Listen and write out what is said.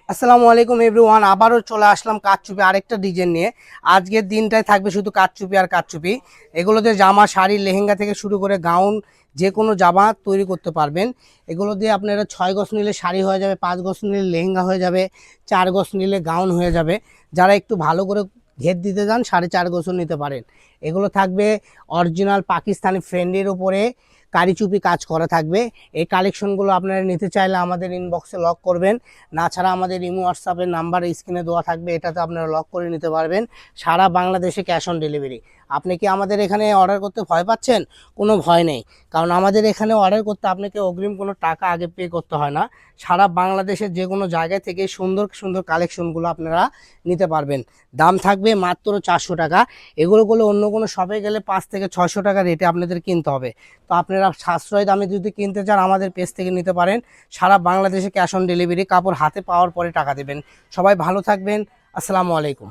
আসসালামু আলাইকুম এভরিওয়ান, আবারও চলে আসলাম কারচুপি আরেকটা ডিজাইন নিয়ে। আজকের দিনটাই থাকবে শুধু কারচুপি আর কারচুপি। এগুলোতে জামা, শাড়ি, লেহেঙ্গা থেকে শুরু করে গাউন, যে কোনো জামা তৈরি করতে পারবেন। এগুলো দিয়ে আপনারা 6 গজ নিলে শাড়ি হয়ে যাবে, 5 গজ নিলে লেহেঙ্গা হয়ে যাবে, 4 গজ নিলে গাউন হয়ে যাবে। যারা একটু ভালো করে ঘের দিতে যান 4.5 গজও নিতে পারেন। এগুলো থাকবে অরিজিনাল পাকিস্তানি ফ্রেন্ডের উপরে কারিচুপি কাজ করা থাকবে। এই কালেকশনগুলো আপনারা নিতে চাইলে আমাদের ইনবক্সে লক করবেন, না ছাড়া আমাদের ইমো হোয়াটসঅ্যাপের নাম্বার স্ক্রিনে দেওয়া থাকবে, এটাতে আপনারা লক করে নিতে পারবেন। সারা বাংলাদেশে ক্যাশ অন ডেলিভারি। আপনি কি আমাদের এখানে অর্ডার করতে ভয় পাচ্ছেন? কোনো ভয় নেই, কারণ আমাদের এখানে অর্ডার করতে আপনাকে অগ্রিম কোনো টাকা আগে পে করতে হয় না। সারা বাংলাদেশের যে কোনো জায়গা থেকে সুন্দর সুন্দর কালেকশনগুলো আপনারা নিতে পারবেন। দাম থাকবে মাত্র 400 টাকা। এগুলোগুলো অন্য কোনো শপে গেলে 5 থেকে 600 টাকা রেটে আপনাদের কিনতে হবে। তো আপনারা সাশ্রয় দামে যদি কিনতে চান আমাদের পেজ থেকে নিতে পারেন। সারা বাংলাদেশে ক্যাশ অন ডেলিভারি, কাপড় হাতে পাওয়ার পরে টাকা দেবেন। সবাই ভালো থাকবেন। আসসালামু আলাইকুম।